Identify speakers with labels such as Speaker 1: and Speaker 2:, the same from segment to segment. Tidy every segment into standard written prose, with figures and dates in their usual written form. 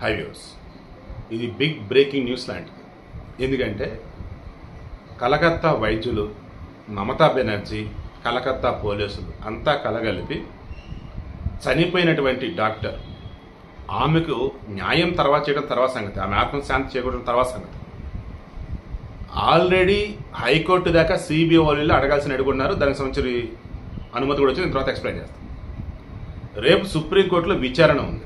Speaker 1: High views, ఇది big breaking news లాంటిది. ఎందుకంటే కలకత్తా వైద్యులు, మమతా బెనర్జీ, కలకత్తా పోలీసులు అంతా కలగలిపి చనిపోయినటువంటి డాక్టర్ ఆమెకు న్యాయం తర్వాత చేయడం తర్వాత సంగతి, ఆమె ఆత్మశాంతి చేకూడడం తర్వాత సంగతి. ఆల్రెడీ హైకోర్టు దాకా సిబిఐ వాళ్ళు అడగాల్సిన అడుగున్నారు. దానికి సంబంధించి అనుమతి కూడా వచ్చింది. తర్వాత ఎక్స్ప్లెయిన్ చేస్తాను. రేపు సుప్రీంకోర్టులో విచారణ ఉంది.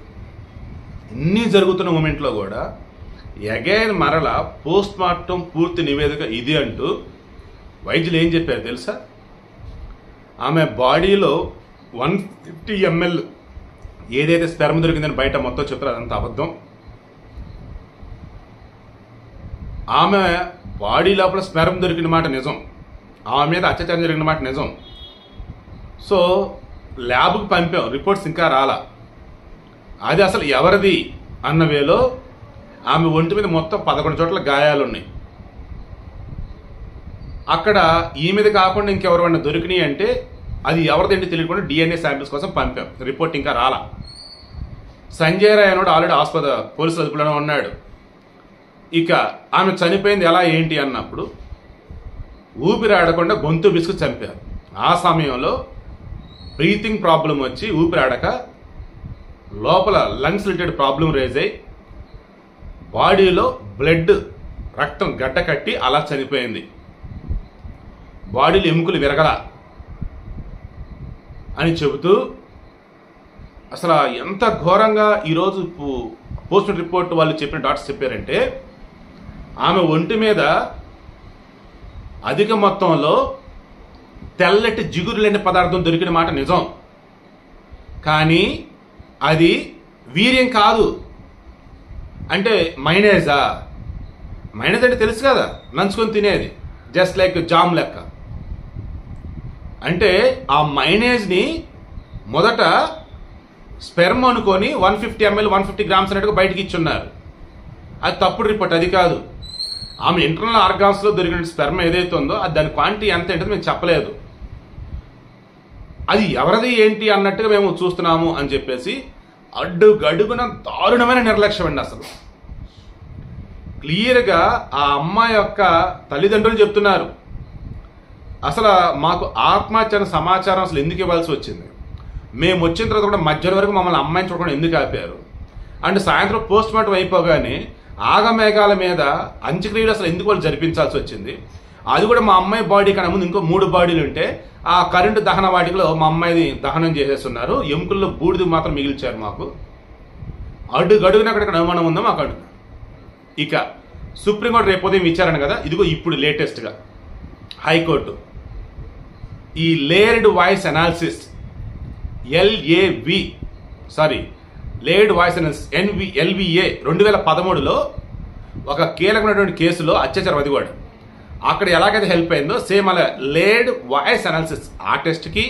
Speaker 1: ఇన్ని జరుగుతున్న మూమెంట్లో కూడా అగైన్ మరలా పోస్ట్ మార్టం పూర్తి నివేదిక ఇది అంటూ వైద్యులు ఏం చెప్పారు తెలుసా? ఆమె బాడీలో 150 ml ఏదైతే స్పెర్మ్ దొరికిందని బయట మొత్తం చెప్తారు, అదంతా అబద్ధం. ఆమె బాడీ లోపల స్పెర్మ్ దొరికిన మాట నిజం, ఆమె మీద అత్యాచారం జరిగిన మాట నిజం. సో ల్యాబ్కి పంపాం, రిపోర్ట్స్ ఇంకా రాలా. అది అసలు ఎవరిది అన్న వేలో ఆమె ఒంటి మీద మొత్తం 11 చోట్ల గాయాలున్నాయి. అక్కడ ఈ మీద కాకుండా ఇంకెవరైనా దొరికినాయి అంటే అది ఎవరిదంటే తెలియకుండా డిఎన్ఏ శాంపిల్స్ కోసం పంపాం. రిపోర్ట్ ఇంకా రాలా. సంజయ్ రాయ్ అన్నాడు ఆల్రెడీ ఆసుపత్రి పోలీసులు అదుపులోనే ఉన్నాడు. ఇక ఆమె చనిపోయింది ఎలా ఏంటి అన్నప్పుడు ఊపిరి ఆడకుండా గొంతు బిసుకు చంపారు. ఆ సమయంలో బ్రీతింగ్ ప్రాబ్లం వచ్చి ఊపిరి ఆడక లోపల లంగ్స్ రిలేటెడ్ ప్రాబ్లం రేజ్ అయ్యి బాడీలో బ్లడ్ రక్తం గడ్డ కట్టి అలా చనిపోయింది. బాడీలో ఎముకలు విరగల అని చెబుతూ అసలు ఎంత ఘోరంగా ఈరోజు పోస్ట్ రిపోర్ట్ వాళ్ళు చెప్పిన డాక్టర్స్ చెప్పారంటే ఆమె ఒంటి మీద అధిక మొత్తంలో తెల్లటి జిగురు లేని పదార్థం దొరికిన మాట నిజం, కానీ అది వీర్యం కాదు. అంటే మైనేజా? మైనేజ్ అంటే తెలుసు కదా, నంచుకొని తినేది, జస్ట్ లైక్ జామ్ లెక్క. అంటే ఆ మైనేజ్ని మొదట స్పెర్మ్ అనుకొని 150 ml 150 grams అన్నట్టుగా బయటకి ఇచ్చున్నారు. అది తప్పుడు రిపోర్ట్, అది కాదు. ఆమె ఇంటర్నల్ ఆర్గాన్స్లో దొరికిన స్పెర్మ్ ఏదైతే ఉందో అది దాని క్వాంటిటీ ఎంత ఏంటో మేము చెప్పలేదు. అది ఎవరిది ఏంటి అన్నట్టుగా మేము చూస్తున్నాము అని చెప్పేసి అడుగడుగున దారుణమైన నిర్లక్ష్యం అండి. అసలు క్లియర్గా ఆ అమ్మాయి యొక్క తల్లిదండ్రులు చెప్తున్నారు, అసలు మాకు ఆత్మహత్య సమాచారం అసలు ఎందుకు ఇవ్వాల్సి వచ్చింది, మేము వచ్చిన తర్వాత కూడా మధ్యాహ్నం వరకు మమ్మల్ని అమ్మాయిని చూడకుండా ఎందుకు ఆపారు, అండ్ సాయంత్రం పోస్ట్ మార్టం అయిపోగానే ఆగమేఘాల మీద అంత్యక్రియలు అసలు ఎందుకు వాళ్ళు జరిపించాల్సి వచ్చింది, అది కూడా మా అమ్మాయి బాడీ కన్నా ముందు ఇంకో 3 బాడీలు ఉంటే ఆ కరెంటు దహన వాటిలో మా అమ్మాయిని దహనం చేసేస్తున్నారు, ఎముకల్లో బూడిది మాత్రం మిగిల్చారు మాకు. అడుగడుగున అక్కడ అనుమానం ఉందా మాకు అడుగు. ఇక సుప్రీంకోర్టు రేపు ఉదయం విచారణ కదా, ఇదిగో ఇప్పుడు లేటెస్ట్గా హైకోర్టు ఈ layered voice analysis layered voice analysis LVA 2013లో ఒక కీలకమైనటువంటి కేసులో అత్యాచారం అది కూడా అక్కడ ఎలాగైతే హెల్ప్ అయిందో సేమ్ అలా లేయర్డ్ వాయిస్ అనాలిసిస్ ఆ టెస్ట్కి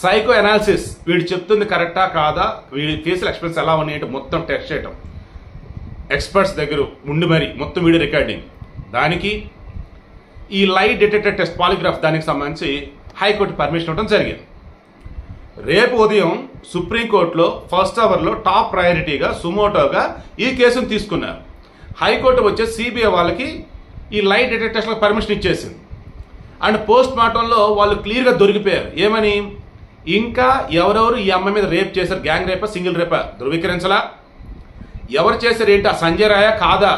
Speaker 1: సైకో అనాలిసిస్, వీడు చెప్తుంది కరెక్టా కాదా, వీడి ఫేషియల్ ఎక్స్ప్రెషన్స్ ఎలా ఉన్నాయంటే మొత్తం టెస్ట్ చేయటం ఎక్స్పర్ట్స్ దగ్గర ఉండి మరి మొత్తం వీడియో రికార్డింగ్, దానికి ఈ లై డిటెక్టర్ టెస్ట్ పాలిగ్రాఫ్ దానికి సంబంధించి హైకోర్టు పర్మిషన్ ఇవ్వడం జరిగింది. రేపు ఉదయం సుప్రీంకోర్టులో ఫస్ట్ అవర్లో టాప్ ప్రయారిటీగా సుమోటోగా ఈ కేసును తీసుకున్నారు. హైకోర్టు వచ్చే సిబిఐ వాళ్ళకి ఈ లై డిటెక్టర్స్లో పర్మిషన్ ఇచ్చేసింది. అండ్ పోస్ట్ మార్టంలో వాళ్ళు క్లియర్గా దొరికిపోయారు. ఏమని? ఇంకా ఎవరెవరు ఈ అమ్మాయి మీద రేప్ చేశారు, గ్యాంగ్ రేపా సింగిల్ రేపా ధృవీకరించలా, ఎవరు చేశారు ఏంటి, ఆ సంజయ్ రాయా కాదా,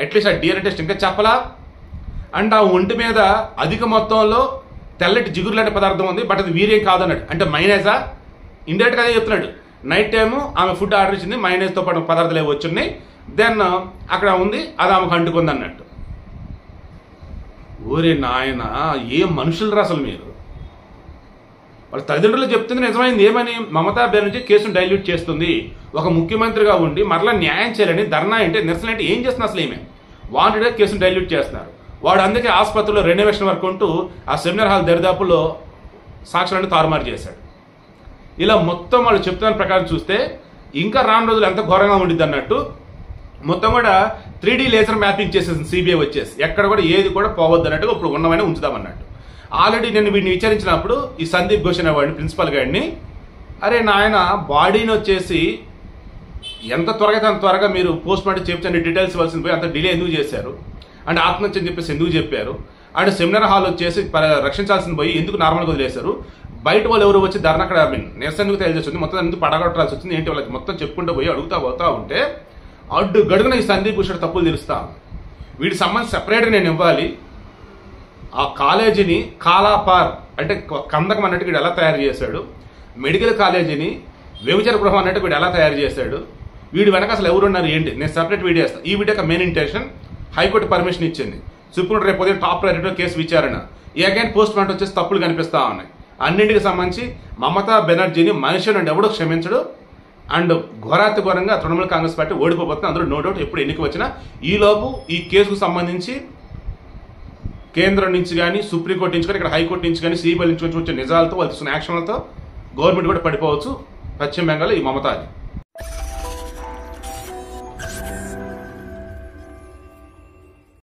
Speaker 1: అట్లీస్ట్ ఆ డిఎన్ఏ టెస్ట్ ఇంకా చెప్పలా, అండ్ ఆ ఒంటి మీద అధిక మొత్తంలో తెల్లటి జిగురు లాంటి పదార్థం ఉంది, బట్ అది వీర్యం కాదన్నాడు. అంటే మైనేజా? ఇండైరెక్ట్గా అదే చెప్తున్నాడు. నైట్ టైము ఆమె ఫుడ్ ఆర్డర్ ఇచ్చింది, మైనేజ్తో పాటు పదార్థాలు ఏవి వచ్చున్నాయి, దెన్ అక్కడ ఉంది, అది ఆమెకు అంటుకుంది అన్నట్టు. ఓరే నాయన, ఏం మనుషులు అసలు మీరు. వాళ్ళ తల్లిదండ్రులు చెప్తుంది నిజమైంది. ఏమని? మమతా బెనర్జీ కేసును డైల్యూట్ చేస్తుంది, ఒక ముఖ్యమంత్రిగా ఉండి మరలా న్యాయం చేయాలని ధర్నా అంటే నిరసన అంటే ఏం చేస్తున్నా అసలు ఏమే వాంటెడ్గా కేసును డైల్యూట్ చేస్తున్నారు. వాడు అందుకే ఆసుపత్రిలో రెనోవేషన్ వర్క్ ఉంటూ ఆ సెమినార్ హాల్ దరిదాపుల్లో సాక్షులను తారుమారు చేశాడు. ఇలా మొత్తం వాళ్ళు చెప్తున్న ప్రకారం చూస్తే ఇంకా రాను రోజులు ఎంత ఘోరంగా ఉండిద్ది అన్నట్టు మొత్తం కూడా 3D లేజర్ మ్యాపింగ్ చేసేసింది సిబిఐ వచ్చేసి. ఎక్కడ కూడా ఏది కూడా పోవద్దు అన్నట్టుగా ఇప్పుడు ఉన్నవైనా ఉంచుదామన్నట్టు. ఆల్రెడీ నేను వీడిని విచారించినప్పుడు ఈ సందీప్ ఘోష్ అనేవాడిని ప్రిన్సిపల్ గారిని, అరే నాయన బాడీని వచ్చేసి ఎంత త్వరగా అంత త్వరగా మీరు పోస్ట్ మార్టం చెప్తే డీటెయిల్స్ ఇవ్వాల్సింది పోయి అంత డిలే ఎందుకు చేశారు? అండ్ ఆత్మహత్య అని చెప్పేసి ఎందుకు చెప్పారు? అండ్ సెమినార్ హాల్ వచ్చేసి రక్షించాల్సింది పోయి ఎందుకు నార్మల్గా వదిలేశారు? బయట వాళ్ళు ఎవరు వచ్చి ధర్నా అక్కడ నిరసన ఎందుకు తయారు మొత్తం ఎందుకు పడగొట్టాల్సి వచ్చింది ఏంటి? వాళ్ళకి మొత్తం చెప్పుకుంటూ పోయి అడుగుతా పోతా ఉంటే అడ్డు గడుగున ఈ సందీప్ భూషణ్ తప్పులు తెలుస్తా. వీటి సంబంధించి సెపరేట్గా నేను ఇవ్వాలి. ఆ కాలేజీని కాలాపార్ అంటే కందకం అన్నట్టు వీడు ఎలా తయారు చేశాడు, మెడికల్ కాలేజీని వ్యభిచార గృహం అన్నట్టు వీడు ఎలా తయారు చేశాడు, వీడు వెనక అసలు ఎవరున్నారు ఏంటి, నేను సెపరేట్ వీడియో వేస్తాను. ఈ video main intention high court permission ఇచ్చింది. సుప్రీంకోర్టు రేపు ఉదయం టాప్ ప్రయారిటీలో కేసు విచారణ. ఈ అగైన్ పోస్ట్ మార్టం వచ్చేసి తప్పులు కనిపిస్తా ఉన్నాయి. అన్నింటికి సంబంధించి మమతా బెనర్జీని మనిషి నుండి ఎవడో క్షమించడు. అండ్ ఘోరాతి ఘోరంగా తృణమూల కాంగ్రెస్ పార్టీ ఓడిపోతుంది. అందులో నో డౌట్. ఎప్పుడు ఎన్నిక వచ్చినా ఈలోపు ఈ కేసుకు సంబంధించి కేంద్రం నుంచి కానీ సుప్రీంకోర్టు నుంచి కానీ ఇక్కడ హైకోర్టు నుంచి కానీ సిబిఐ నుంచి వచ్చే నిజాలతో వాళ్ళు తీసుకున్న యాక్షన్లతో గవర్నమెంట్ కూడా పడిపోవచ్చు పశ్చిమ బెంగాల్ ఈ మమతాది.